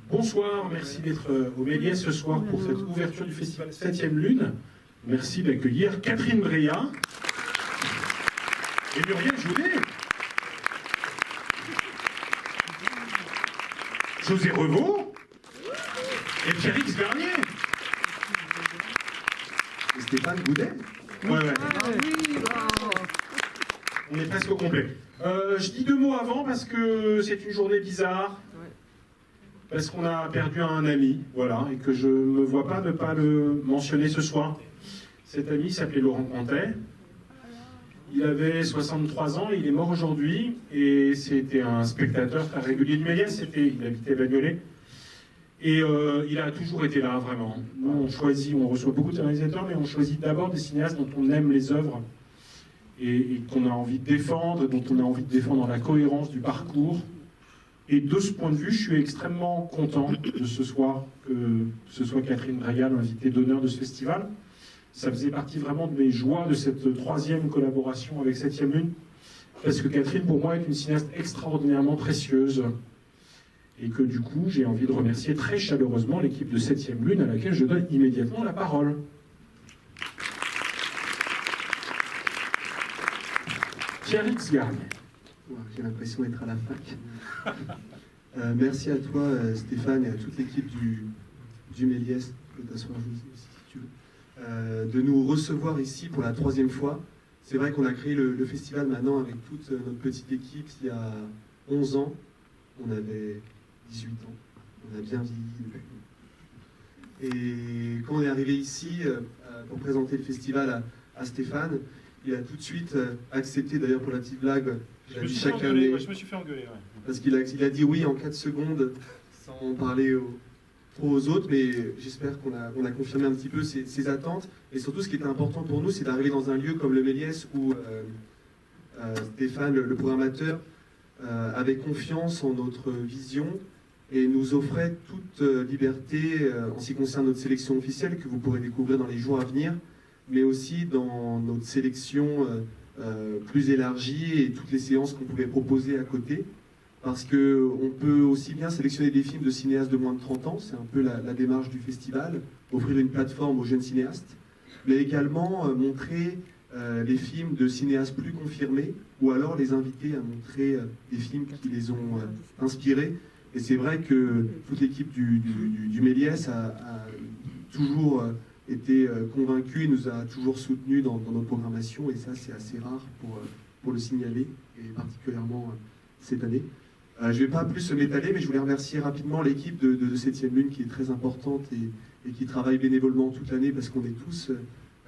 Bonsoir, merci d'être au Méliès ce soir pour cette ouverture du festival 7e Lune. Merci d'accueillir Catherine Breillat et Muriel Joudet. José Revaux et Pierre-X Garnier. Et Stéphane Goudet. Ouais. On est presque au complet. Je dis 2 mots avant parce que c'est une journée bizarre. Parce qu'on a perdu un ami, voilà, et que je ne me vois pas ne pas le mentionner ce soir. Cet ami s'appelait Laurent Contet. Il avait 63 ans, il est mort aujourd'hui, et c'était un spectateur très régulier du Méliès, il habitait Bagnolet. Et il a toujours été là, vraiment. Nous, on reçoit beaucoup de réalisateurs, mais on choisit d'abord des cinéastes dont on aime les œuvres, et qu'on a envie de défendre, dont on a envie de défendre la cohérence du parcours. Et de ce point de vue, je suis extrêmement content de ce soir que ce soit Catherine Breillat, l'invitée d'honneur de ce festival. Ça faisait partie vraiment de mes joies de cette 3e collaboration avec 7e Lune, parce que Catherine, pour moi, est une cinéaste extraordinairement précieuse. Et que du coup, j'ai envie de remercier très chaleureusement l'équipe de 7e Lune, à laquelle je donne immédiatement la parole. Pierre-X Garnier. J'ai l'impression d'être à la fac. Merci à toi, Stéphane, et à toute l'équipe du Méliès, je peux t'asseoir si tu veux, de nous recevoir ici pour la 3e fois. C'est vrai qu'on a créé le festival maintenant avec toute notre petite équipe il y a 11 ans. On avait 18 ans. On a bien vieilli depuis. Et quand on est arrivé ici pour présenter le festival à Stéphane, il a tout de suite accepté, d'ailleurs pour la petite blague, Je me suis fait engueuler, ouais. Parce qu'il a dit oui en 4 secondes, sans parler trop aux autres, mais j'espère qu'on a confirmé un petit peu ses attentes. Et surtout, ce qui était important pour nous, c'est d'arriver dans un lieu comme le Méliès, où Stéphane, le programmateur, avait confiance en notre vision et nous offrait toute liberté en ce qui concerne notre sélection officielle, que vous pourrez découvrir dans les jours à venir, mais aussi dans notre sélection plus élargie et toutes les séances qu'on pouvait proposer à côté. Parce qu'on peut aussi bien sélectionner des films de cinéastes de moins de 30 ans, c'est un peu la démarche du festival, offrir une plateforme aux jeunes cinéastes, mais également montrer les films de cinéastes plus confirmés, ou alors les inviter à montrer des films qui les ont inspirés. Et c'est vrai que toute l'équipe du Méliès a toujours été convaincue et nous a toujours soutenus dans notre programmation, et ça c'est assez rare pour le signaler, et particulièrement cette année. Je ne vais pas plus m'étaler, mais je voulais remercier rapidement l'équipe de 7e Lune qui est très importante et qui travaille bénévolement toute l'année, parce qu'on est tous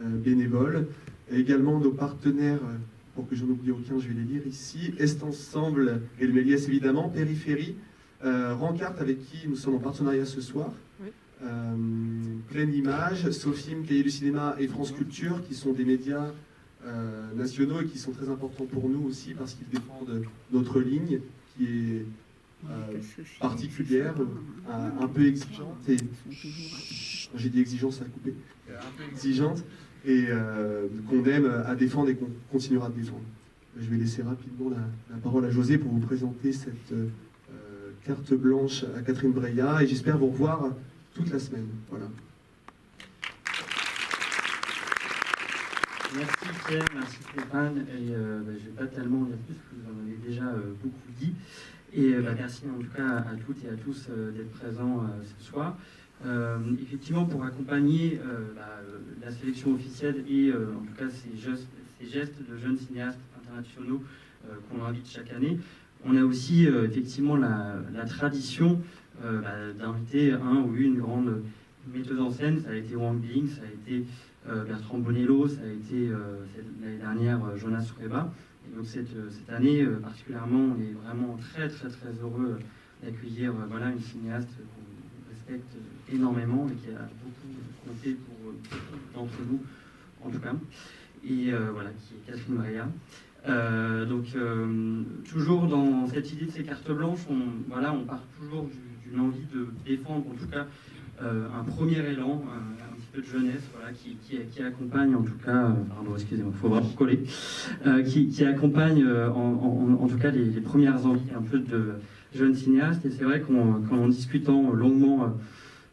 bénévoles. Et également nos partenaires, pour que j'en oublie aucun, je vais les lire ici: Est Ensemble et le Méliès évidemment, Périphérie, Rencarte avec qui nous sommes en partenariat ce soir, oui. Pleine Image, Sofim, Cahiers du Cinéma et France Culture, qui sont des médias nationaux et qui sont très importants pour nous aussi, parce qu'ils défendent notre ligne qui est particulière, un peu exigeante, et j'ai dit exigeante, ça a coupé, un peu exigeante, et qu'on aime à défendre et qu'on continuera de défendre. Je vais laisser rapidement la parole à José pour vous présenter cette carte blanche à Catherine Breillat, et j'espère vous revoir toute la semaine. Voilà. Merci Pierre, merci Stéphane, et je ne vais pas tellement en dire plus, parce que vous en avez déjà beaucoup dit. Et merci en tout cas à toutes et à tous d'être présents ce soir. Effectivement, pour accompagner la sélection officielle et en tout cas ces gestes de jeunes cinéastes internationaux qu'on invite chaque année, on a aussi effectivement la tradition d'inviter un ou une grande metteuse en scène. Ça a été Wang Bing, ça a été Bertrand Bonello, ça a été l'année dernière Jonas Trueba. Et donc cette année particulièrement, on est vraiment très heureux d'accueillir une cinéaste qu'on respecte énormément et qui a beaucoup compté pour beaucoup d'entre nous en tout cas, et qui est Catherine Breillat. Toujours dans cette idée de ces cartes blanches, on part toujours d'une envie de défendre en tout cas un premier élan, un petit peu de jeunesse, qui accompagne en tout cas, pardon, excusez-moi, il faut vraiment coller, qui accompagne en tout cas les premières envies un peu jeune cinéaste. Et c'est vrai qu'en discutant longuement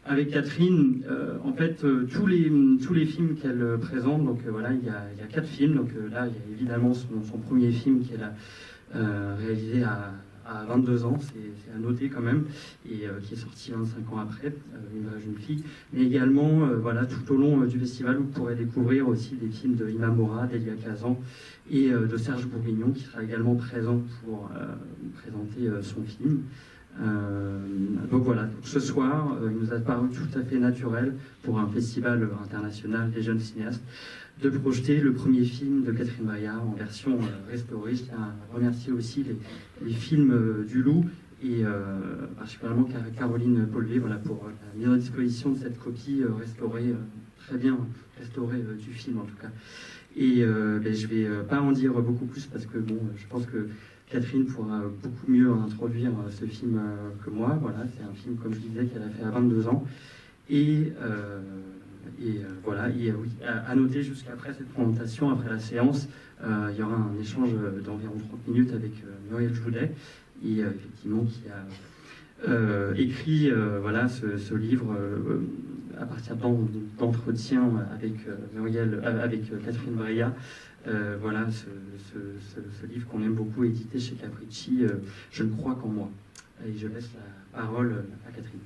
avec Catherine, en fait, tous les films qu'elle présente, donc voilà, il y a 4 films. Donc là, il y a évidemment son premier film qu'elle a réalisé à 22 ans, c'est à noter quand même, et qui est sorti 25 ans après, Une vraie jeune fille. Mais également, voilà, tout au long du festival, vous pourrez découvrir aussi des films de Ima Mora, d'Elia Kazan et de Serge Bourguignon, qui sera également présent pour présenter son film. Donc voilà, donc ce soir, il nous a paru tout à fait naturel pour un festival international des jeunes cinéastes de projeter le premier film de Catherine Breillat en version restaurée. Je tiens à remercier aussi les films du Loup et particulièrement Caroline Polvé, voilà, pour la mise à disposition de cette copie restaurée, très bien restaurée du film en tout cas. Et je vais pas en dire beaucoup plus parce que bon, je pense que Catherine pourra beaucoup mieux introduire ce film que moi. Voilà, c'est un film, comme je disais, qu'elle a fait à 22 ans. Et voilà, et oui, à noter jusqu'après cette présentation, après la séance, il y aura un échange d'environ 30 minutes avec Muriel Joudet, et effectivement qui a écrit voilà, ce livre à partir d'entretiens avec avec Catherine Breillat. Voilà, ce livre qu'on aime beaucoup, édité chez Capricci, Je ne crois qu'en moi. Et je laisse la parole à Catherine.